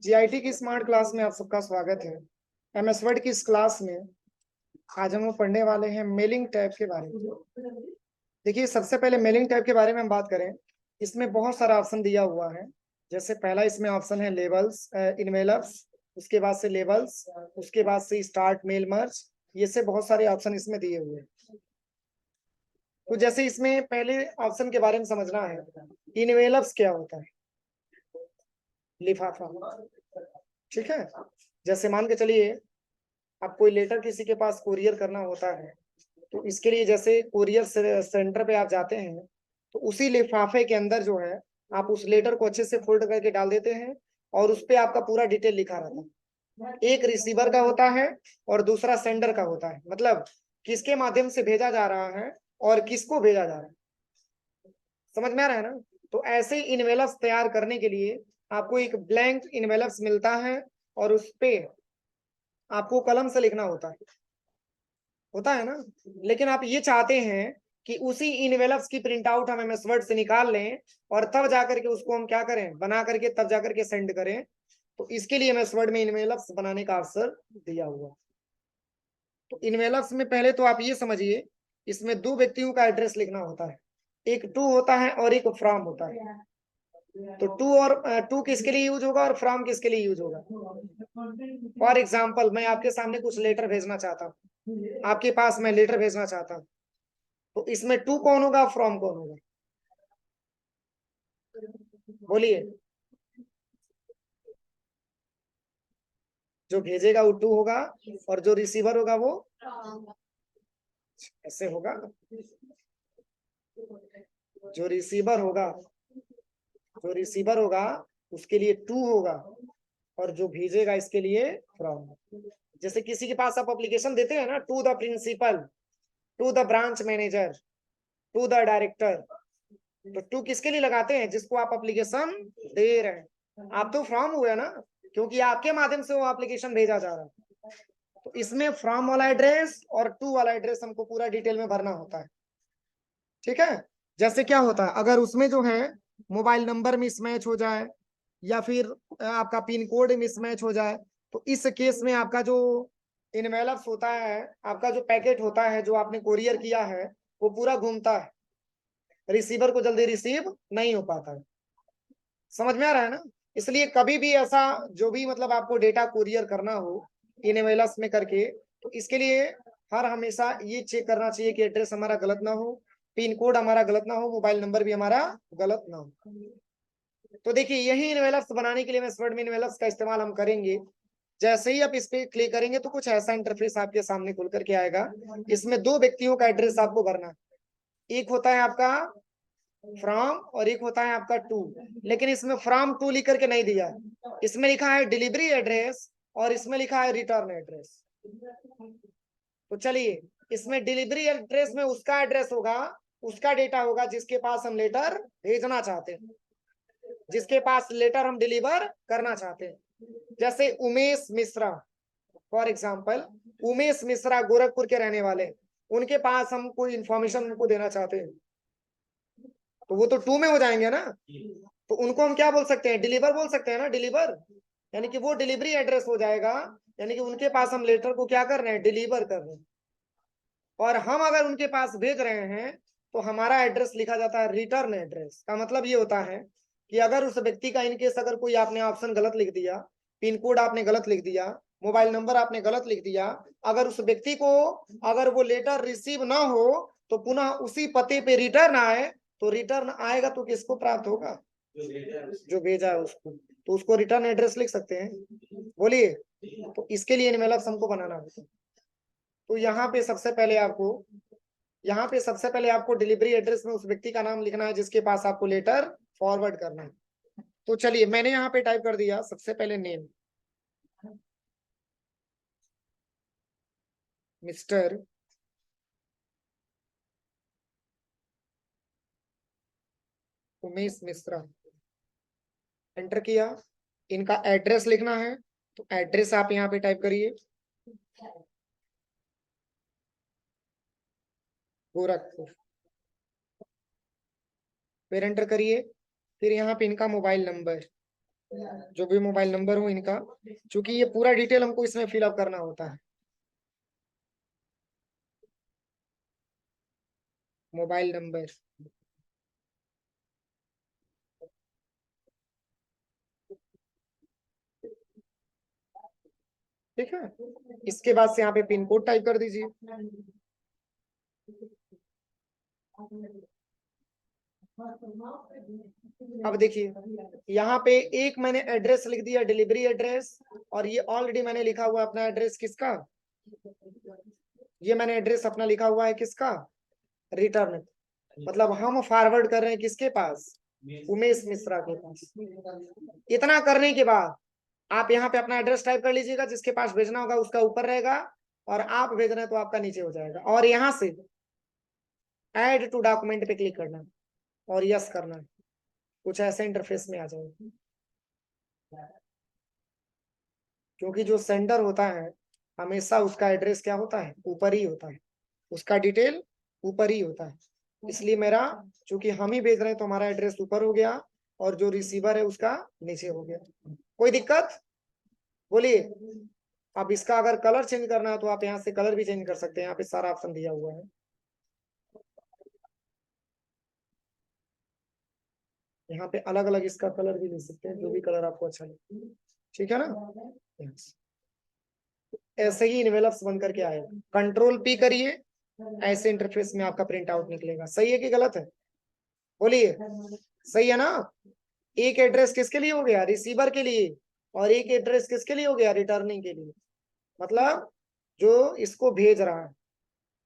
GIT की smart class में आप सबका स्वागत है। एमएस वर्ड की इस क्लास में आज हम लोग पढ़ने वाले हैं मेलिंग टैब के बारे में। देखिए, सबसे पहले मेलिंग टैब के बारे में हम बात करें, इसमें बहुत सारा ऑप्शन दिया हुआ है। जैसे पहला इसमें ऑप्शन है लेबल्स, इनवेलप्स, उसके बाद से लेबल्स, उसके बाद से स्टार्ट मेल मर्ज, ये से बहुत सारे ऑप्शन इसमें दिए हुए हैं। तो जैसे इसमें पहले ऑप्शन के बारे में समझना है, इनवेलप्स क्या होता है? लिफाफा, ठीक है। जैसे मान के चलिए, आप कोई लेटर किसी के पास कुरियर करना होता है, तो इसके लिए जैसे कुरियर सेंटर पे आप जाते हैं, तो उसी लिफाफे के अंदर जो है, आप उस लेटर को अच्छे से फोल्ड करके डाल देते हैं और उस पे आपका पूरा डिटेल लिखा रहता है। एक रिसीवर का होता है और दूसरा सेंडर का होता है, मतलब किसके माध्यम से भेजा जा रहा है और किसको भेजा जा रहा है। समझ में आ रहा है ना? तो ऐसे इनवेलप्स तैयार करने के लिए आपको एक ब्लैंक इनवेलप्स मिलता है और उस पे आपको कलम से लिखना होता है ना। लेकिन आप ये चाहते हैं कि उसी इनवेलप्स की प्रिंट आउट हम एमएस वर्ड से निकाल लें और तब जाकर के उसको हम क्या करें, बना करके तब जाकर के सेंड करें। तो इसके लिए एमएस वर्ड में इनवेलप्स बनाने का अवसर दिया हुआ। तो इनवेलप्स में पहले तो आप ये समझिए, इसमें दो व्यक्तियों का एड्रेस लिखना होता है, एक टू होता है और एक फ्रॉम होता है। तो टू किसके लिए यूज होगा और फ्रॉम किसके लिए यूज होगा? फॉर एग्जाम्पल, मैं आपके सामने कुछ लेटर भेजना चाहता हूँ, आपके पास मैं लेटर भेजना चाहता हूँ, तो इसमें टू कौन होगा, फ्रॉम कौन होगा? बोलिए। जो भेजेगा वो टू होगा और जो रिसीवर होगा वो ऐसे होगा। जो रिसीवर होगा जो रिसीवर होगा उसके लिए टू होगा और जो भेजेगा इसके लिए फ्रॉम। जैसे किसी के पास आप एप्लीकेशन देते हैं ना, to the principal, to the branch manager, to the director, तो टू किसके लिए लगाते हैं? जिसको आप एप्लीकेशन दे रहे हैं। आप तो फ्रॉम हुए ना, क्योंकि आपके माध्यम से वो एप्लीकेशन भेजा जा रहा है। तो इसमें फ्रॉम वाला एड्रेस और टू वाला एड्रेस हमको पूरा डिटेल में भरना होता है, ठीक है। जैसे क्या होता है, अगर उसमें जो है मोबाइल नंबर मिसमैच हो जाए या फिर आपका पिन कोड मिसमैच हो जाए, तो इस केस में आपका जो इनवेलप्स होता है, आपका जो पैकेट होता है जो आपने कोरियर किया है, वो पूरा घूमता है, रिसीवर को जल्दी रिसीव नहीं हो पाता है। समझ में आ रहा है ना? इसलिए कभी भी ऐसा जो भी मतलब आपको डेटा कुरियर करना हो इनवेलप्स में करके, तो इसके लिए हर हमेशा ये चेक करना चाहिए कि एड्रेस हमारा गलत ना हो, पिन कोड हमारा गलत ना हो, मोबाइल नंबर भी हमारा गलत ना हो। तो देखिए, यही इनवेलप्स बनाने के लिए मैं वर्ड में इनवेलप्स का इस्तेमाल हम करेंगे। जैसे ही आप इस पे क्लिक करेंगे तो कुछ ऐसा इंटरफेस आपके सामने खुल करके आएगा। इसमें दो व्यक्तियों का एड्रेस आपको भरना है, एक होता है आपका फ्रॉम और एक होता है आपका टू। लेकिन इसमें फ्रॉम टू लिख करके नहीं दिया है, इसमें लिखा है डिलीवरी एड्रेस और इसमें लिखा है रिटर्न एड्रेस। तो चलिए, इसमें डिलीवरी एड्रेस में उसका एड्रेस होगा, उसका डेटा होगा जिसके पास हम लेटर भेजना चाहते हैं, जिसके पास लेटर हम डिलीवर करना चाहते हैं। जैसे उमेश मिश्रा, फॉर एग्जाम्पल उमेश मिश्रा गोरखपुर के रहने वाले, उनके पास हम कोई इंफॉर्मेशन उनको देना चाहते हैं, तो वो तो टू में हो जाएंगे ना। तो उनको हम क्या बोल सकते हैं? डिलीवर बोल सकते हैं ना, डिलीवर। यानी कि वो डिलीवरी एड्रेस हो जाएगा, यानी कि उनके पास हम लेटर को क्या कर रहे हैं, डिलीवर कर रहे हैं। और हम अगर उनके पास भेज रहे हैं तो हमारा एड्रेस लिखा जाता है रिटर्न एड्रेस। का मतलब ये होता है कि अगर उस व्यक्ति का इनकेस अगर कोई आपने ऑप्शन गलत लिख दिया, पिन कोड आपने गलत लिख दिया, मोबाइल नंबर आपने गलत लिख दिया, अगर उस व्यक्ति को अगर वो लेटर रिसीव ना हो तो पुनः उसी पते पे रिटर्न आए, तो रिटर्न आएगा तो किसको प्राप्त होगा? जो भेजा है उसको। तो उसको रिटर्न एड्रेस लिख सकते हैं। बोलिए। तो इसके लिए इनवेलप्स हमको बनाना होता है। तो यहाँ पे सबसे पहले आपको डिलीवरी एड्रेस में उस व्यक्ति का नाम लिखना है जिसके पास आपको लेटर फॉरवर्ड करना है। तो चलिए, मैंने यहाँ पे टाइप कर दिया सबसे पहले name, mister Umesh Mishra, enter किया। इनका एड्रेस लिखना है, तो एड्रेस आप यहाँ पे टाइप करिए, गोरखपुर। फिर एंटर करिए। फिर यहाँ पे इनका मोबाइल नंबर, जो भी मोबाइल नंबर हो इनका, क्योंकि ये पूरा डिटेल हमको इसमें फिलअप करना होता है। मोबाइल नंबर, ठीक है। इसके बाद से यहाँ पे पिन कोड टाइप कर दीजिए। अब देखिए यहाँ पे एक मैंने एड्रेस लिख दिया, डिलीवरी एड्रेस, और ये ऑलरेडी मैंने लिखा हुआ अपना एड्रेस किसका, ये मैंने एड्रेस अपना लिखा हुआ है किसका, रिटर्न। मतलब हम फॉरवर्ड कर रहे हैं किसके पास, उमेश मिश्रा के पास। इतना करने के बाद आप यहाँ पे अपना एड्रेस टाइप कर लीजिएगा, जिसके पास भेजना होगा उसका ऊपर रहेगा, और आप भेज रहे हैं तो आपका नीचे हो जाएगा। और यहाँ से ऐड टू डॉक्यूमेंट पे क्लिक करना और यस करना, कुछ ऐसे इंटरफेस में आ जाएगा। क्योंकि जो सेंडर होता है हमेशा उसका एड्रेस क्या होता है, ऊपर ही होता है, उसका डिटेल ऊपर ही होता है। इसलिए मेरा, चूंकि हम ही भेज रहे हैं तो हमारा एड्रेस ऊपर हो गया, और जो रिसीवर है उसका नीचे हो गया। कोई दिक्कत बोलिए। अब इसका अगर कलर चेंज करना है तो आप यहाँ से कलर भी चेंज कर सकते हैं, यहाँ पे सारा ऑप्शन दिया हुआ है। यहाँ पे अलग अलग इसका कलर भी ले सकते हैं, जो भी कलर आपको अच्छा लगे, ठीक है ना। Yes. ऐसे ही इनवेलप्स बन करके आएगा, कंट्रोल पी करिए, ऐसे इंटरफेस में आपका प्रिंट आउट निकलेगा। सही है कि गलत है, बोलिए। सही है ना। एक एड्रेस किसके लिए हो गया, रिसीवर के लिए, और एक एड्रेस किसके लिए हो गया, रिटर्निंग के लिए, मतलब जो इसको भेज रहा है।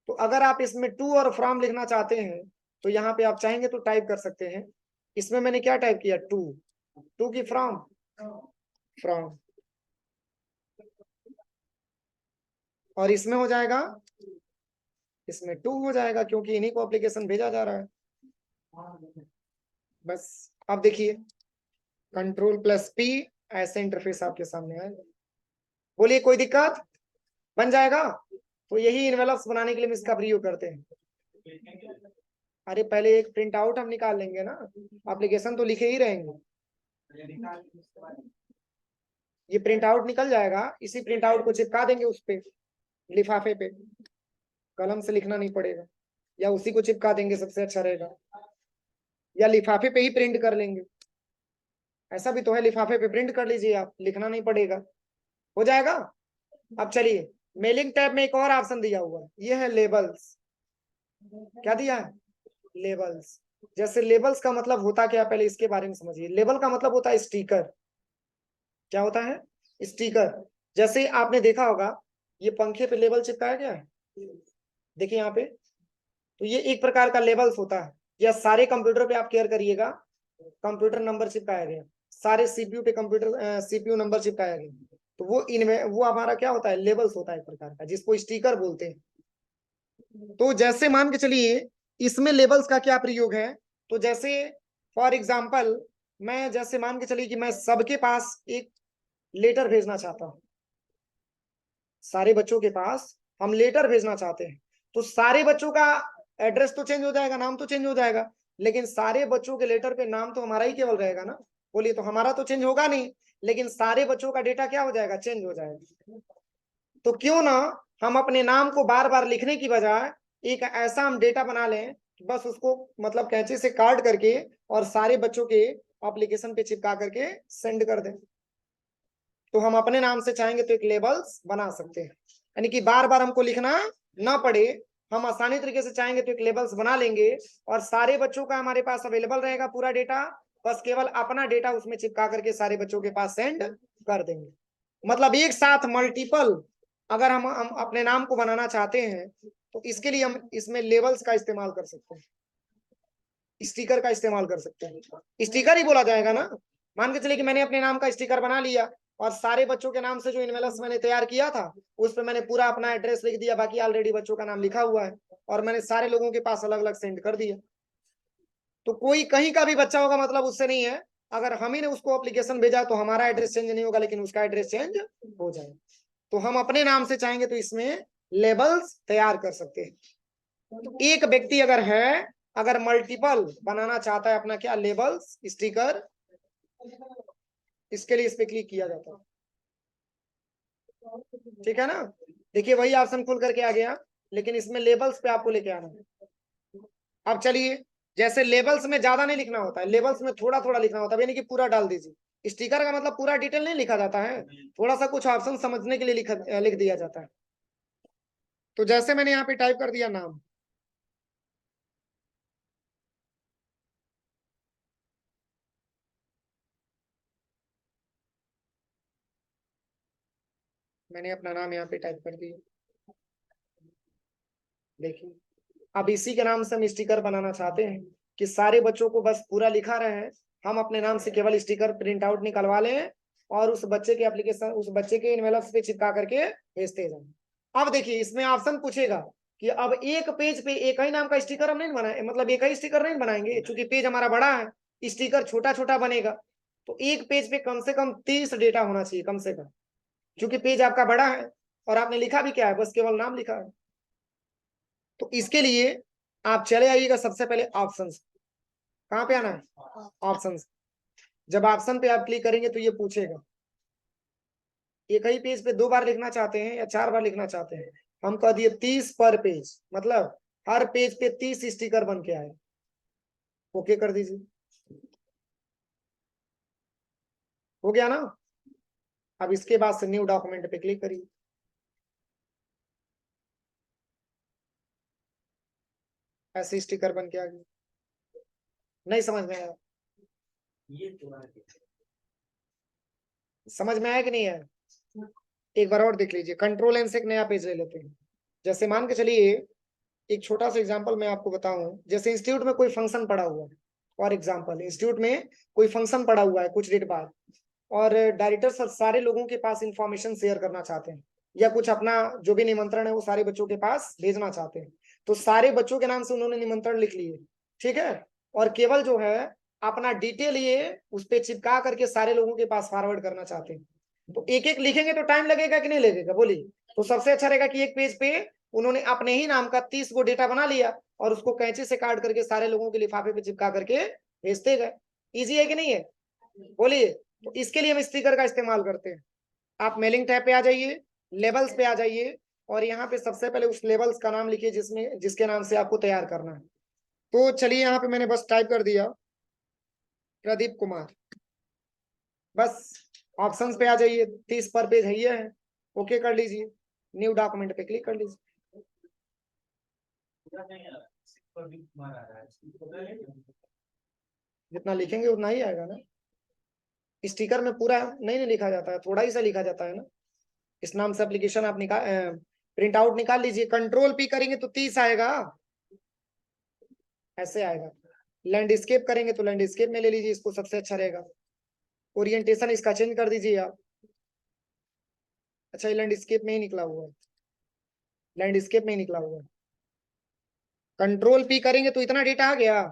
तो अगर आप इसमें टू और फ्रॉम लिखना चाहते हैं तो यहाँ पे आप चाहेंगे तो टाइप कर सकते हैं। इसमें मैंने क्या टाइप किया, टू, टू की फ्रॉम, फ्रॉम, और इसमें हो जाएगा, इसमें टू हो जाएगा, क्योंकि इन्हीं को एप्लीकेशन भेजा जा रहा है। बस अब देखिए, कंट्रोल प्लस पी, ऐसे इंटरफेस आपके सामने आएगा। बोलिए कोई दिक्कत, बन जाएगा। तो यही इनवेलप्स बनाने के लिए हम इसका प्रयोग करते हैं। अरे पहले एक प्रिंट आउट हम निकाल लेंगे ना, एप्लीकेशन तो लिखे ही रहेंगे। ये प्रिंट आउट निकल जाएगा, इसी प्रिंट आउट को चिपका देंगे उस पे, लिफाफे पे, कलम से लिखना नहीं पड़ेगा, या उसी को चिपका देंगे, सबसे अच्छा रहेगा, या लिफाफे पे ही प्रिंट कर लेंगे। ऐसा भी तो है, लिफाफे पे प्रिंट कर लीजिए आप, लिखना नहीं पड़ेगा, हो जाएगा। अब चलिए, मेलिंग टैब में एक और ऑप्शन दिया हुआ है, ये है लेबल्स। क्या दिया है, लेबल्स। जैसे लेबल्स का मतलब होता क्या, पहले इसके बारे में समझिए। लेबल का मतलब होता है स्टिकर। क्या होता है, स्टिकर। जैसे आपने देखा होगा ये पंखे पे लेबल चिपकाया गया है, देखिए यहाँ पे, तो ये एक प्रकार का लेबल्स होता है। या सारे कंप्यूटर पे आप केयर करिएगा, कंप्यूटर नंबर चिपकाया गया, सारे सीपीयू पे कंप्यूटर सीपीयू नंबर चिपकाया गया, तो वो इनमें वो हमारा क्या होता है, लेबल्स होता है एक प्रकार का, जिसको स्टिकर बोलते हैं। तो जैसे मान के चलिए इसमें लेबल्स का क्या प्रयोग है, तो जैसे फॉर एग्जाम्पल मैं जैसे मान के चलिए कि मैं सबके पास एक लेटर भेजना चाहता हूं, सारे बच्चों के पास हम लेटर भेजना चाहते हैं, तो सारे बच्चों का एड्रेस तो चेंज हो जाएगा, नाम तो चेंज हो जाएगा, लेकिन सारे बच्चों के लेटर पे नाम तो हमारा ही केवल रहेगा ना। बोलिए, तो हमारा तो चेंज होगा नहीं, लेकिन सारे बच्चों का डेटा क्या हो जाएगा, चेंज हो जाएगा। तो क्यों ना हम अपने नाम को बार बार लिखने की बजाय एक ऐसा हम डेटा बना लें, बस उसको मतलब कैंची से काट करके और सारे बच्चों के एप्लीकेशन पे चिपका करके सेंड कर दें। तो हम अपने नाम से चाहेंगे तो एक लेबल्स बना सकते हैं, यानी कि बार बार हमको लिखना ना पड़े, हम आसानी तरीके से चाहेंगे तो एक लेबल्स बना लेंगे, और सारे बच्चों का हमारे पास अवेलेबल रहेगा पूरा डेटा, बस केवल अपना डेटा उसमें चिपका करके सारे बच्चों के पास सेंड कर देंगे। मतलब एक साथ मल्टीपल अगर हम अपने नाम को बनाना चाहते हैं तो इसके लिए हम इसमें लेबल्स का इस्तेमाल कर सकते हैं, स्टिकर का इस्तेमाल कर सकते हैं। स्टिकर ही बोला जाएगा ना। मान के चलिए कि मैंने अपने नाम का स्टिकर बना लिया, और सारे बच्चों के नाम से जो इनवेलप्स मैंने तैयार किया था उस पर मैंने पूरा अपना एड्रेस लिख दिया, बाकी ऑलरेडी बच्चों का नाम लिखा हुआ है, और मैंने सारे लोगों के पास अलग अलग सेंड कर दिया। तो कोई कहीं का भी बच्चा होगा, मतलब उससे नहीं है, अगर हम ही ने उसको एप्लीकेशन भेजा तो हमारा एड्रेस चेंज नहीं होगा, लेकिन उसका एड्रेस चेंज हो जाएगा। तो हम अपने नाम से चाहेंगे तो इसमें लेबल्स तैयार कर सकते हैं। तो एक व्यक्ति अगर है अगर मल्टीपल बनाना चाहता है अपना क्या लेबल्स स्टिकर, इसके लिए इस पे क्लिक किया जाता है। ठीक है ना, देखिए वही ऑप्शन खुल करके आ गया, लेकिन इसमें लेबल्स पे आपको लेके आना है। अब चलिए, जैसे लेबल्स में ज्यादा नहीं लिखना होता है, लेबल्स में थोड़ा थोड़ा लिखना होता है, यानी कि पूरा डाल दीजिए। स्टिकर का मतलब पूरा डिटेल नहीं लिखा जाता है, थोड़ा सा कुछ ऑप्शन समझने के लिए लिख दिया जाता है। तो जैसे मैंने यहाँ पे टाइप कर दिया नाम, मैंने अपना नाम यहाँ पे टाइप कर दिया। देखिए, अब इसी के नाम से हम स्टिकर बनाना चाहते हैं कि सारे बच्चों को बस पूरा लिखा रहे हैं, हम अपने नाम से केवल स्टिकर प्रिंट आउट निकलवा लें और उस बच्चे के एप्लीकेशन, उस बच्चे के इनवेलप्स पे चिपका करके भेजते जाएं। अब देखिए, इसमें ऑप्शन पूछेगा कि अब एक पेज पे एक ही नाम का स्टिकर हम नहीं बनाए, मतलब एक ही स्टिकर नहीं बनाएंगे, क्योंकि पेज हमारा बड़ा है, स्टिकर छोटा छोटा बनेगा। तो एक पेज पे कम से कम 30 डेटा होना चाहिए, कम से कम, क्योंकि पेज आपका बड़ा है और आपने लिखा भी क्या है, बस केवल नाम लिखा है। तो इसके लिए आप चले आइएगा सबसे पहले ऑप्शंस। कहाँ पे आना है, ऑप्शंस। जब ऑप्शन पे आप क्लिक करेंगे तो ये पूछेगा एक ही पेज पे 2 बार लिखना चाहते हैं या 4 बार लिखना चाहते हैं। हम कह दिए 30 पर पेज, मतलब हर पेज पे 30 स्टिकर बन के आए। ओके कर दीजिए, हो गया ना। अब इसके बाद से न्यू डॉक्यूमेंट पे क्लिक करिए, ऐसे स्टिकर बन के आ गए। नहीं समझ में आया, समझ में आया कि नहीं है, एक बार और देख लीजिए। कंट्रोल एन से एक नया पेज ले लेते हैं। जैसे मान के चलिए, एक छोटा सा एग्जांपल मैं आपको बताऊं, जैसे इंस्टीट्यूट में कोई फंक्शन पड़ा हुआ है, फॉर एग्जांपल इंस्टीट्यूट में कोई फंक्शन पड़ा हुआ है कुछ डेट बाद, और डायरेक्टर सर सारे लोगों के पास इंफॉर्मेशन शेयर करना चाहते हैं, या कुछ अपना जो भी निमंत्रण है वो सारे बच्चों के पास भेजना चाहते हैं। तो सारे बच्चों के नाम से उन्होंने निमंत्रण लिख लिए, ठीक है, और केवल जो है अपना डिटेल ये उस पर चिपका करके सारे लोगों के पास फॉरवर्ड करना चाहते हैं। तो एक एक लिखेंगे तो टाइम लगेगा कि नहीं लगेगा, बोलिए। तो सबसे अच्छा रहेगा कि एक पेज पे उन्होंने अपने ही नाम का 30 गो डेटा बना लिया और उसको कैंची से काट करके सारे लोगों के लिफाफे पे चिपका करके भेजते गए। इजी है कि नहीं है, बोलिए। तो इसके लिए हम स्टिकर का इस्तेमाल करते हैं। आप मेलिंग टैब पे आ जाइए, लेबल्स पे आ जाइए, और यहाँ पे सबसे पहले उस लेबल्स का नाम लिखिए जिसमें जिसके नाम से आपको तैयार करना है। तो चलिए, यहाँ पे मैंने बस टाइप कर दिया प्रदीप कुमार, बस ऑप्शंस पे आ जाइए, 30 पर पेज है ये है, ओके कर लीजिए, न्यू डॉक्यूमेंट पे क्लिक कर लीजिए। जितना लिखेंगे उतना ही आएगा ना, स्टिकर में पूरा नहीं लिखा जाता है, थोड़ा ही सा लिखा जाता है ना। इस नाम से एप्लीकेशन आप निकाल प्रिंट आउट निकाल लीजिए, कंट्रोल पी करेंगे तो 30 आएगा, ऐसे आएगा। लैंडस्केप करेंगे तो लैंडस्केप में ले लीजिए, इसको सबसे अच्छा रहेगा। ओरिएंटेशन इसका चेंज कर दीजिए आप। अच्छा, ये लैंडस्केप में ही निकला हुआ है, लैंडस्केप में ही निकला हुआ है। कंट्रोल पी करेंगे तो इतना डेटा आ गया।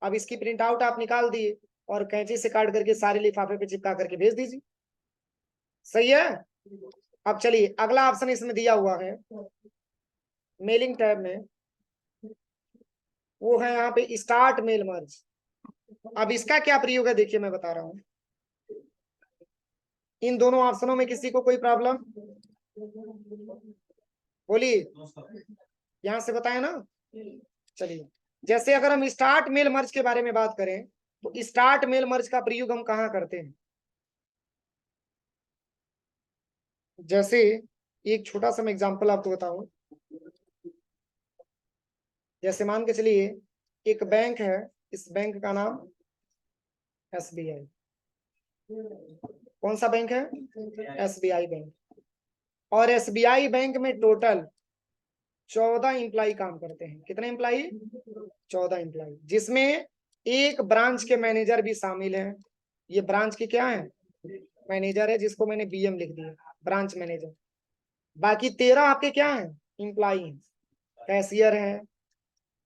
अब इसकी प्रिंट आउट आप निकाल दिए और कैंची से काट करके सारे लिफाफे पे चिपका करके भेज दीजिए, सही है। अब चलिए, अगला ऑप्शन इसमें दिया हुआ है मेलिंग टैब में, वो है यहाँ पे स्टार्ट मेल मर्ज। अब इसका क्या प्रयोग है, देखिए मैं बता रहा हूँ। इन दोनों ऑप्शनों में किसी को कोई प्रॉब्लम, बोलिए, यहां से बताए ना। चलिए, जैसे अगर हम स्टार्ट मेल मर्ज के बारे में बात करें, तो स्टार्ट मेल मर्ज का प्रयोग हम कहाँ करते हैं। जैसे एक छोटा सा मैं एग्जांपल आपको बताऊं, जैसे मान के चलिए एक बैंक है, इस बैंक का नाम SBI। कौन सा बैंक है, SBI बैंक। और SBI बैंक में टोटल 14 इंप्लाई काम करते हैं। कितने इंप्लाई, 14 इंप्लाई, जिसमें एक ब्रांच के मैनेजर भी शामिल हैं। ये ब्रांच की क्या है, मैनेजर है, जिसको मैंने BM लिख दिया, ब्रांच मैनेजर। बाकी 13 आपके क्या है, इंप्लाई हैं, कैशियर है,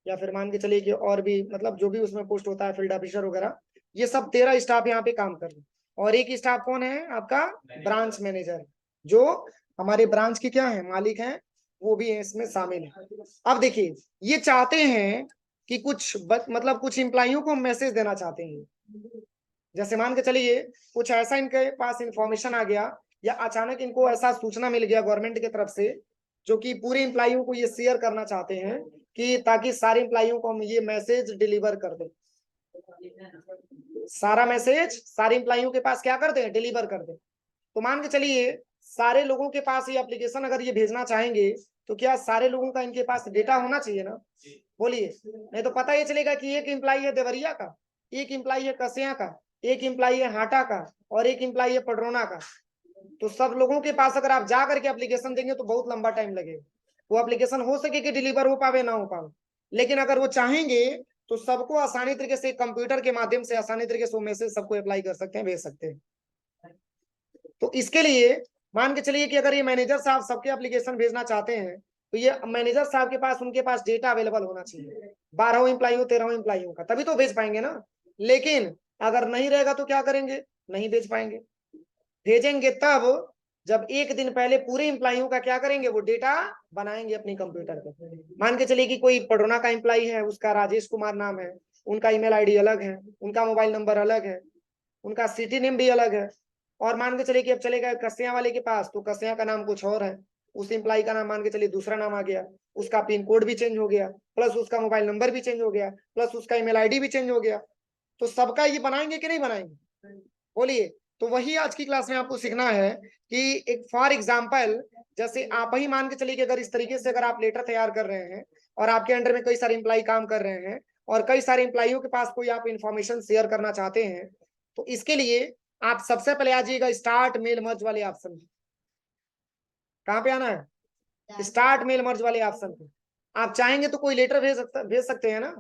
या फिर मान के चलिए कि और भी, मतलब जो भी उसमें पोस्ट होता है, फील्ड ऑफिसर वगैरह, ये सब 13 स्टाफ यहाँ पे काम कर रहे हैं। और एक स्टाफ कौन है आपका, ब्रांच मैनेजर, जो हमारे ब्रांच की क्या है, मालिक है, वो भी इसमें शामिल है। अब देखिए, ये चाहते हैं कि कुछ मतलब कुछ एम्प्लॉइयों को मैसेज देना चाहते हैं। जैसे मान के चलिए कुछ ऐसा इनके पास इंफॉर्मेशन आ गया या अचानक इनको ऐसा सूचना मिल गया गवर्नमेंट की तरफ से, जो कि पूरे एम्प्लॉइयों को ये शेयर करना चाहते हैं कि ताकि सारे एम्प्लॉइयों को हम ये मैसेज डिलीवर कर दें, सारा मैसेज सारे एम्प्लॉइयों के पास क्या कर दें, डिलीवर कर दें। तो मान के चलिए सारे लोगों के पास ये एप्लीकेशन अगर ये भेजना चाहेंगे तो क्या सारे लोगों का इनके पास डेटा होना चाहिए ना? बोलिए, नहीं तो पता ये चलेगा कि एक एम्प्लॉई है देवरिया का, एक एम्प्लॉई है कसिया का, एक एम्प्लॉई है हाटा का और एक एम्प्लॉई है पडरौना का। तो सब लोगों के पास अगर आप जा करके एप्लीकेशन देंगे तो बहुत लंबा टाइम लगेगा। वो एप्लीकेशन हो सके कि डिलीवर हो पावे ना हो पावे, लेकिन अगर वो चाहेंगे तो सबको आसानी तरीके से कंप्यूटर के माध्यम से आसानी तरीके से वो मैसेज सबको अप्लाई कर सकते हैं, भेज सकते हैं। तो इसके लिए मान के चलिए कि अगर ये मैनेजर साहब सबके एप्लीकेशन भेजना चाहते हैं तो ये मैनेजर साहब के पास उनके पास डेटा अवेलेबल होना चाहिए, 12 एम्प्लॉई हो 13 एम्प्लॉई का, तभी तो भेज पाएंगे ना। लेकिन अगर नहीं रहेगा तो क्या करेंगे, नहीं भेज पाएंगे। भेजेंगे तब जब एक दिन पहले पूरे एम्प्लॉइयों का क्या करेंगे, वो डेटा बनाएंगे अपनी कंप्यूटर पे। मान के चलिए कि कोई पडरौना का एम्प्लॉई है, उसका राजेश कुमार नाम है, उनका ईमेल आईडी अलग है, उनका मोबाइल नंबर अलग है, उनका सिटी नेम भी अलग है। और मान के चलिए कि अब चले गए कस्या वाले के पास तो कस्या का नाम कुछ और है, उस एम्प्लॉई का नाम मान के चलिए दूसरा नाम आ गया, उसका पिन कोड भी चेंज हो गया, प्लस उसका मोबाइल नंबर भी चेंज हो गया, प्लस उसका ईमेल आईडी भी चेंज हो गया। तो सबका ये बनाएंगे कि नहीं बनाएंगे, बोलिए। तो वही आज की क्लास में आपको सीखना है कि एक फॉर एग्जाम्पल जैसे आप ही मान के चलिए कि अगर इस तरीके से अगर आप लेटर तैयार कर रहे हैं और आपके अंडर में कई सारे एम्प्लॉई काम कर रहे हैं और कई सारे एम्प्लॉइयों के पास कोई आप इंफॉर्मेशन शेयर करना चाहते हैं, तो इसके लिए आप सबसे पहले आ जाइएगा स्टार्ट मेल मर्ज वाले ऑप्शन। कहाँ पे आना है, स्टार्ट मेल मर्ज वाले ऑप्शन पे। आप चाहेंगे तो कोई लेटर भेज सकते हैं ना,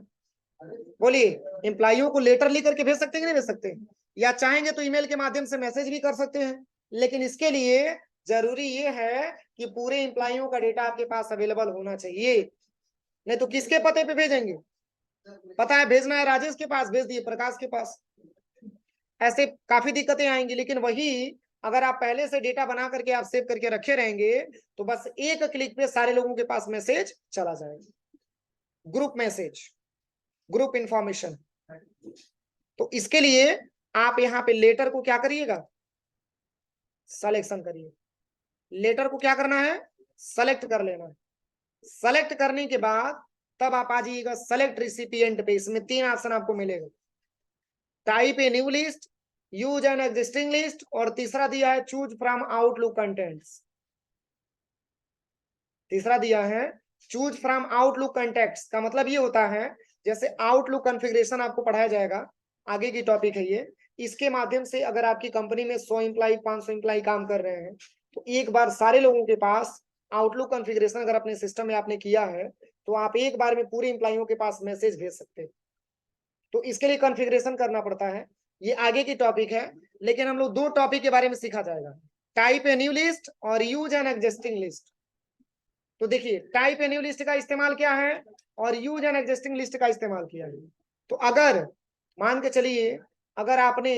बोलिए। एम्प्लॉइयों को लेटर लिख करके भेज सकते हैं कि नहीं भेज सकते, या चाहेंगे तो ईमेल के माध्यम से मैसेज भी कर सकते हैं। लेकिन इसके लिए जरूरी ये है कि पूरे एम्प्लॉइयों का डेटा आपके पास अवेलेबल होना चाहिए, नहीं तो किसके पते पे भेजेंगे, पता है भेजना है राजेश के पास, भेज दिए प्रकाश के पास, ऐसे काफी दिक्कतें आएंगी। लेकिन वही अगर आप पहले से डेटा बना करके आप सेव करके रखे रहेंगे तो बस एक क्लिक पे सारे लोगों के पास मैसेज चला जाएगा, ग्रुप मैसेज, ग्रुप इंफॉर्मेशन। तो इसके लिए आप यहाँ पे लेटर को क्या करिएगा, सिलेक्शन करिए। लेटर को क्या करना है, सेलेक्ट कर लेना है। सेलेक्ट करने के बाद तब आप आ जाइएगा सेलेक्ट रिसिपिएंट पे। इसमें 3 ऑप्शन आपको मिलेगा, type a new list, use an existing list, और तीसरा दिया है चूज फ्रॉम आउटलुक कंटेंट्स। तीसरा दिया है चूज फ्रॉम आउटलुक कंटेंट्स का मतलब ये होता है जैसे आउटलुक कॉन्फ़िगरेशन आपको पढ़ाया जाएगा, आगे की टॉपिक है ये। इसके माध्यम से अगर आपकी कंपनी में 100 एम्प्लॉई 500 एम्प्लॉई काम कर रहे हैं तो एक बार सारे लोगों के पास आउटलुक कॉन्फ़िगरेशन अगर अपने सिस्टम में आपने किया है तो आप एक बार में पूरे एम्प्लॉइयों के पास मैसेज भेज सकते हैं। तो इसके लिए कॉन्फ़िगरेशन करना पड़ता है, ये आगे की टॉपिक है। लेकिन हम लोग 2 टॉपिक के बारे में सीखा जाएगा, टाइप ए न्यू लिस्ट और यूज एन एग्जिस्टिंग लिस्ट। तो देखिए टाइप ए न्यू लिस्ट का इस्तेमाल क्या है और यूज एन एग्जिस्टिंग लिस्ट का इस्तेमाल किया है। तो अगर मान के चलिए अगर आपने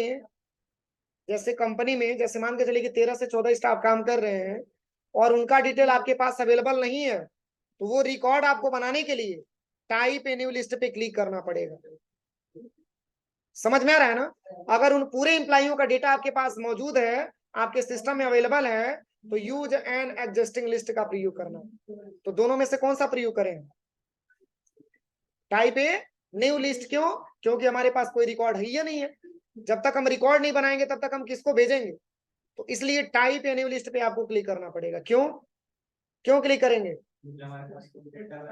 जैसे कंपनी में जैसे मान के चलिए कि 13 से 14 स्टाफ काम कर रहे हैं और उनका डिटेल आपके पास अवेलेबल नहीं है, तो वो रिकॉर्ड आपको बनाने के लिए टाइप ए न्यू लिस्ट पे क्लिक करना पड़ेगा। समझ में आ रहा है ना। अगर उन पूरे एम्प्लॉइयों का डेटा आपके पास मौजूद है, आपके सिस्टम में अवेलेबल है, तो यूज एन एग्जिस्टिंग लिस्ट का प्रयोग करना। तो दोनों में से कौन सा प्रयोग करें, टाइप ए न्यू लिस्ट। क्यों, क्योंकि हमारे पास कोई रिकॉर्ड है ही नहीं है। जब तक हम रिकॉर्ड नहीं बनाएंगे तब तक हम किसको भेजेंगे, तो इसलिए टाइप ए न्यू लिस्ट पे आपको क्लिक करना पड़ेगा। क्यों, क्यों क्लिक करेंगे,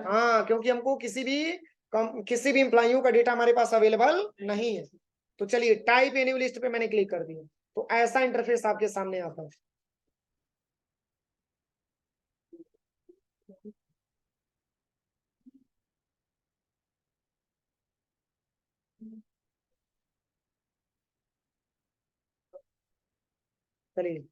हाँ क्योंकि हमको किसी भी एम्प्लॉइयों का डेटा हमारे पास अवेलेबल नहीं है। तो चलिए टाइप ए न्यू लिस्ट पे मैंने क्लिक कर दिया, तो ऐसा इंटरफेस आपके सामने आता है। चलिए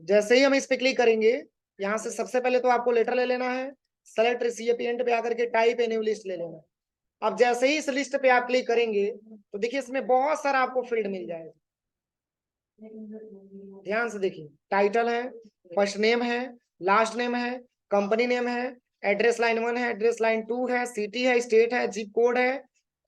जैसे ही हम इस पे क्लिक करेंगे, यहाँ से सबसे पहले तो आपको लेटर ले लेना है, सेलेक्ट रिसिपिएंट पे आकर के टाइप ए न्यू लिस्ट ले लेना है। अब जैसे ही इस लिस्ट पे आप क्लिक करेंगे तो देखिए इसमें बहुत सारा आपको फील्ड मिल जाएगा। ध्यान से देखिए, टाइटल है, फर्स्ट नेम है, लास्ट नेम है, कंपनी नेम है, एड्रेस लाइन 1 है, एड्रेस लाइन 2 है, सिटी है, स्टेट है, जिप कोड है,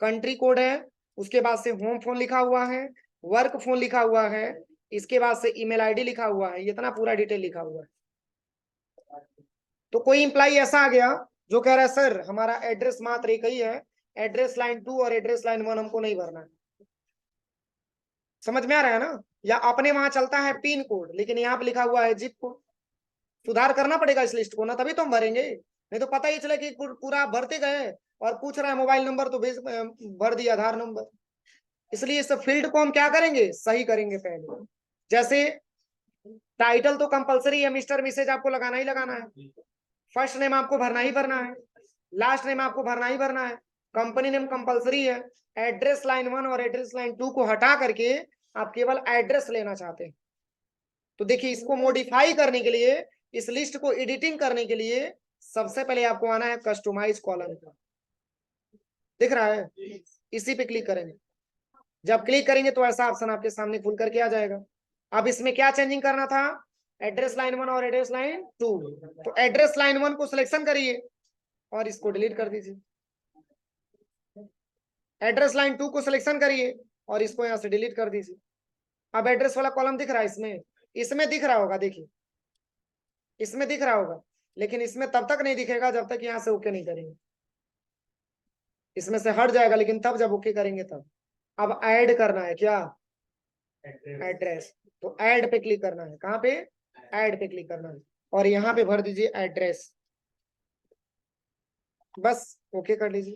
कंट्री कोड है, उसके बाद से होम फोन लिखा हुआ है, वर्क फोन लिखा हुआ है, इसके बाद से ईमेल आईडी लिखा हुआ है, इतना पूरा डिटेल लिखा हुआ है। तो कोई इंप्लाई ऐसा आ गया जो कह रहा है सर हमारा एड्रेस मात्र एक ही है, एड्रेस लाइन 2 और एड्रेस लाइन 1 हमको नहीं भरना है। समझ में आ रहा है ना? या अपने वहां चलता है पिन कोड, लेकिन यहाँ पे लिखा हुआ है जिप कोड। सुधार करना पड़ेगा इस लिस्ट को ना, तभी तो हम भरेंगे, नहीं तो पता ही चले कि पूरा भरते गए और पूछ रहा है मोबाइल नंबर तो भर दिया आधार नंबर। इसलिए इस फील्ड को हम क्या करेंगे, सही करेंगे पहले। जैसे टाइटल तो कंपलसरी है, मिस्टर मिसेज आपको लगाना ही लगाना है, फर्स्ट नेम आपको भरना ही भरना है, लास्ट नेम आपको भरना ही भरना है, कंपनी नेम कंपलसरी है। एड्रेस लाइन 1 और एड्रेस लाइन 2 को हटा करके आप केवल एड्रेस लेना चाहते हैं। तो देखिए इसको मॉडिफाई करने के लिए, इस लिस्ट को एडिटिंग करने के लिए सबसे पहले आपको आना है कस्टमाइज कॉलम पर। दिख रहा है? इसी पे क्लिक करेंगे। जब क्लिक करेंगे तो ऐसा ऑप्शन आपके सामने खुल करके आ जाएगा। अब इसमें क्या चेंजिंग करना था, एड्रेस लाइन 1 और एड्रेस लाइन 2। तो एड्रेस लाइन 1 को सिलेक्शन करिए और इसको डिलीट कर दीजिए। एड्रेस लाइन 2 को सिलेक्शन करिए और इसको यहां से डिलीट कर दीजिए। अब एड्रेस वाला कॉलम दिख रहा है, इसमें दिख रहा होगा, देखिए इसमें दिख रहा होगा, लेकिन इसमें तब तक नहीं दिखेगा जब तक यहां से ओके नहीं करेंगे। इसमें से हट जाएगा लेकिन तब जब ओके करेंगे तब। अब ऐड करना है क्या, एड्रेस, तो ऐड पे क्लिक करना है। कहां पे, ऐड पे क्लिक करना है और यहाँ पे भर दीजिए एड्रेस, बस ओके कर लीजिए।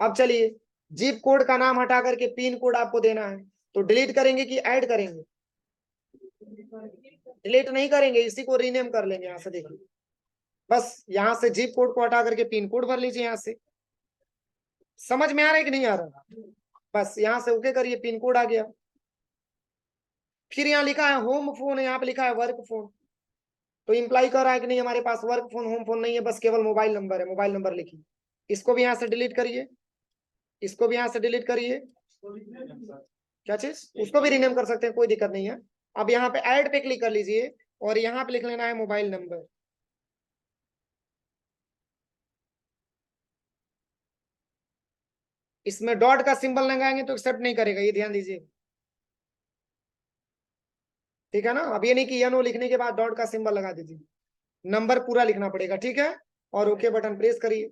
अब चलिए जिप कोड का नाम हटा करके पिन कोड आपको देना है, तो डिलीट करेंगे कि ऐड करेंगे, डिलीट नहीं करेंगे, इसी को रीनेम कर लेंगे। यहाँ से देखिए, बस यहाँ से जिप कोड को हटा करके पिन कोड भर लीजिए यहाँ से। समझ में आ रहा है कि नहीं आ रहा? बस यहाँ से ओके करिए, पिन कोड आ गया। फिर यहाँ लिखा है होम फोन, यहाँ पे लिखा है वर्क फोन, तो इंप्लाई कर रहा है कि नहीं हमारे पास वर्क फोन होम फोन नहीं है, बस केवल मोबाइल नंबर है। मोबाइल नंबर लिखिए, इसको भी यहाँ से डिलीट करिए, इसको भी यहाँ से डिलीट करिए। क्या चीज, उसको भी रीनेम कर सकते हैं, कोई दिक्कत नहीं है। अब यहाँ पे ऐड पे क्लिक कर लीजिए और यहाँ पे लिख लेना है मोबाइल नंबर। इसमें डॉट का सिंबल लगाएंगे तो एक्सेप्ट नहीं करेगा, ये ध्यान दीजिए, ठीक है ना? अब ये नहीं कि एनो लिखने के बाद डॉट का सिंबल लगा दीजिए, नंबर पूरा लिखना पड़ेगा, ठीक है? और ओके बटन प्रेस करिए,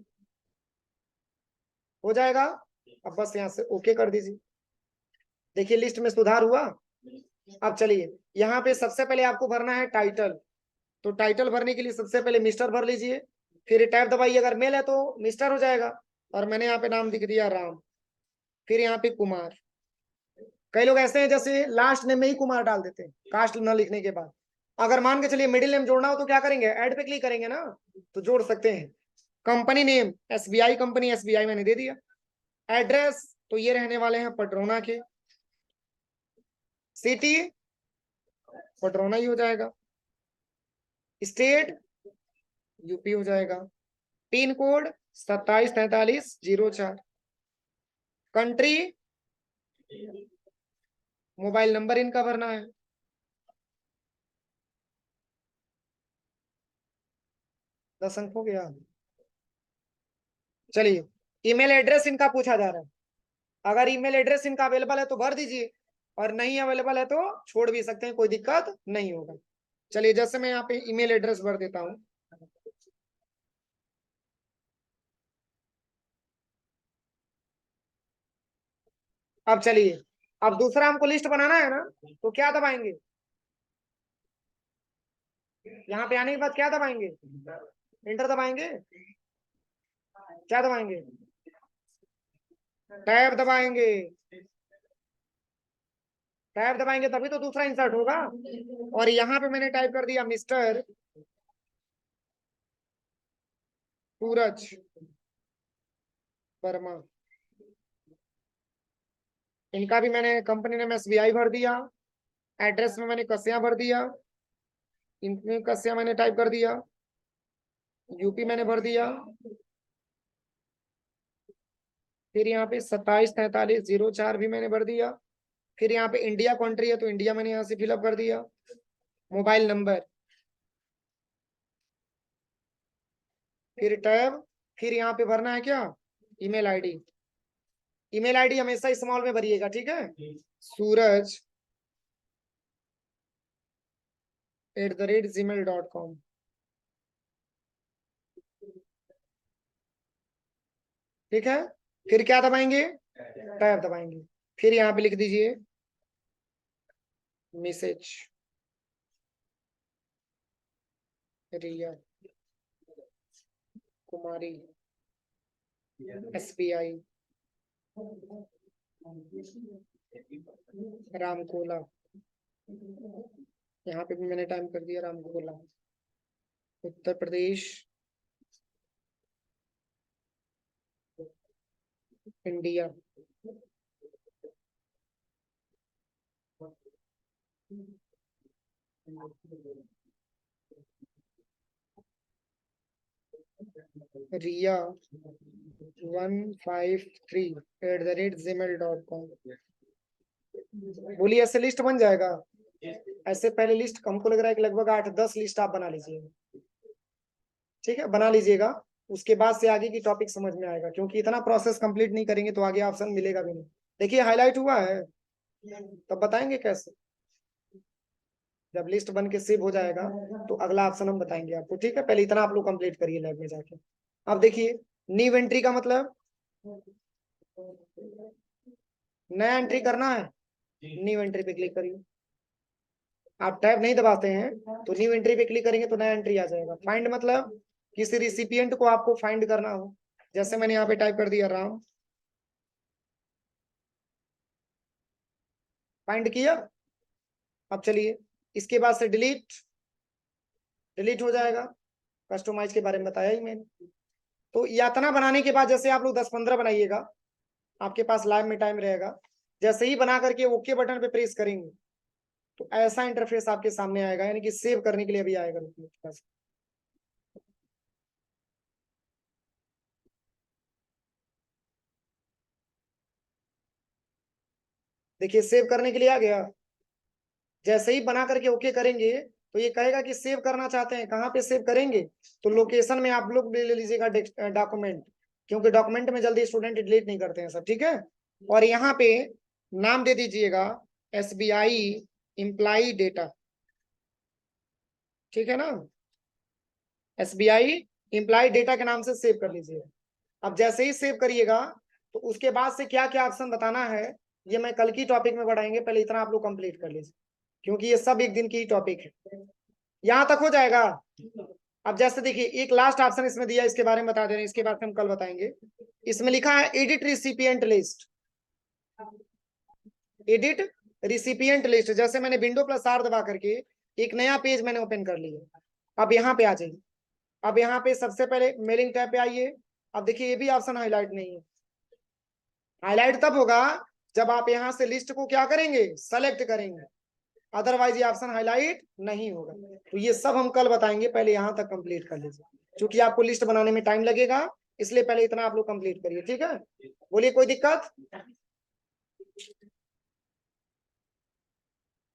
हो जाएगा। अब बस यहाँ से ओके कर दीजिए। देखिए लिस्ट में सुधार हुआ। अब चलिए यहाँ पे सबसे पहले आपको भरना है टाइटल, तो टाइटल भरने के लिए सबसे पहले मिस्टर भर लीजिए, फिर टैब दबाइए, अगर मेल है तो मिस्टर हो जाएगा, और मैंने यहाँ पे नाम लिख दिया राम, फिर यहाँ पे कुमार। कई लोग ऐसे हैं जैसे लास्ट नेम में ही कुमार डाल देते हैं कास्ट न लिखने के बाद। अगर मान के चलिए मिडिल नेम जोड़ना हो तो क्या करेंगे, ऐड पे क्लिक करेंगे ना, तो जोड़ सकते हैं। Company name SBI, company SBI मैंने दे दिया। एड्रेस तो ये रहने वाले हैं पटरौना के, सिटी पटरौना ही हो जाएगा, स्टेट यूपी हो जाएगा, pin code 274304, country mobile number इनका भरना है, 10 अंक हो गया। चलिए ईमेल एड्रेस इनका पूछा जा रहा है, अगर ईमेल एड्रेस इनका अवेलेबल है तो भर दीजिए, और नहीं अवेलेबल है तो छोड़ भी सकते हैं, कोई दिक्कत नहीं होगा। चलिए जैसे मैं यहाँ पे ईमेल एड्रेस भर देता हूँ, अब चलिए अब दूसरा हमको लिस्ट बनाना है ना, तो क्या दबाएंगे, यहाँ पे आने के बाद क्या दबाएंगे, इंटर दबाएंगे, क्या दबाएंगे, टैब दबाएंगे, टैब दबाएंगे तभी तो दूसरा इंसर्ट होगा। और यहाँ पे मैंने टाइप कर दिया मिस्टर सूरज वर्मा, इनका भी मैंने कंपनी ने एसबीआई भर दिया, एड्रेस में मैंने कस्या भर दिया, इनमें कस्या मैंने टाइप कर दिया, यूपी मैंने भर दिया, फिर यहाँ पे 274304 भी मैंने भर दिया, फिर यहाँ पे इंडिया कंट्री है तो इंडिया मैंने यहाँ से फिलअप कर दिया, मोबाइल नंबर फिर टैब, फिर यहाँ पे भरना है क्या, ईमेल आईडी। ईमेल आईडी हमेशा स्मॉल में भरिएगा, ठीक है। सूरज @gmail.com। ठीक है, फिर क्या दबाएंगे, टैब दबाएंगे। फिर यहाँ पे लिख दीजिए मैसेज रिया कुमारी SBI रामकोला। यहाँ पे भी मैंने टाइम कर दिया रामकोला, उत्तर प्रदेश, इंडिया। रिया 153 @gmail.com। बोलिए, ऐसे लिस्ट बन जाएगा। ऐसे पहले लिस्ट हमको लग रहा है कि लगभग 8-10 लिस्ट आप बना लीजिएगा, ठीक है, बना लीजिएगा। उसके बाद से आगे की टॉपिक समझ में आएगा, क्योंकि इतना प्रोसेस कंप्लीट नहीं करेंगे तो आगे ऑप्शन मिलेगा भी नहीं। देखिए हाईलाइट हुआ है, तब बताएंगे कैसे। जब लिस्ट बन के सेव हो जाएगा तो अगला ऑप्शन हम बताएंगे आपको, ठीक है। पहले इतना आप लोग कंप्लीट करिए लैब में जाके। अब देखिए न्यू एंट्री का मतलब नया एंट्री करना है, न्यू एंट्री पे क्लिक करिए। आप टैब नहीं दबाते हैं तो न्यू एंट्री पे क्लिक करेंगे तो नया एंट्री आ जाएगा। फाइंड मतलब किसी रिसिपिएंट को आपको फाइंड करना हो, जैसे मैंने यहाँ पे टाइप कर दिया राम, फाइंड किया। अब चलिए इसके बाद से डिलीट, डिलीट हो जाएगा। कस्टमाइज के बारे में बताया ही मैंने। तो यातना बनाने के बाद जैसे आप लोग 10-15 बनाइएगा, आपके पास लाइव में टाइम रहेगा। जैसे ही बना करके ओके बटन पे प्रेस करेंगे तो ऐसा इंटरफेस आपके सामने आएगा, यानी कि सेव करने के लिए भी आएगा। देखिए सेव करने के लिए आ गया। जैसे ही बना करके ओके करेंगे तो ये कहेगा कि सेव करना चाहते हैं, कहाँ पे सेव करेंगे, तो लोकेशन में आप लोग ले लीजिएगा डॉक्यूमेंट, क्योंकि डॉक्यूमेंट में जल्दी स्टूडेंट डिलीट नहीं करते हैं सब, ठीक है। और यहाँ पे नाम दे दीजिएगा SBI एम्प्लॉई डेटा, ठीक है ना। SBI एम्प्लॉई डेटा के नाम से सेव कर लीजिए। अब जैसे ही सेव करिएगा तो उसके बाद से क्या क्या ऑप्शन बताना है ये मैं कल की टॉपिक में बढ़ाएंगे, पहले इतना आप लोग कंप्लीट कर लीजिए, क्योंकि ये सब एक दिन की टॉपिक है। यहां तक हो जाएगा। अब जैसे देखिए एक लास्ट ऑप्शन इसमें दिया, इसके बारे में बता दे रहे हैं, इसके बाद हम कल बताएंगे। इसमें लिखा है edit recipient list, edit recipient list. जैसे मैंने विंडो +R दबा करके एक नया पेज मैंने ओपन कर लिया। अब यहाँ पे आ जाइए। अब यहाँ पे सबसे पहले मेलिंग टैब पे आइए। अब देखिए ये भी ऑप्शन हाईलाइट नहीं है। हाईलाइट तब होगा जब आप यहाँ से लिस्ट को क्या करेंगे, सेलेक्ट करेंगे, अदरवाइज ये ऑप्शन हाईलाइट नहीं होगा। तो ये सब हम कल बताएंगे, पहले यहाँ तक कंप्लीट कर लीजिए, क्योंकि आपको लिस्ट बनाने में टाइम लगेगा, इसलिए पहले इतना आप लोग कंप्लीट करिए, ठीक है। बोलिए कोई दिक्कत।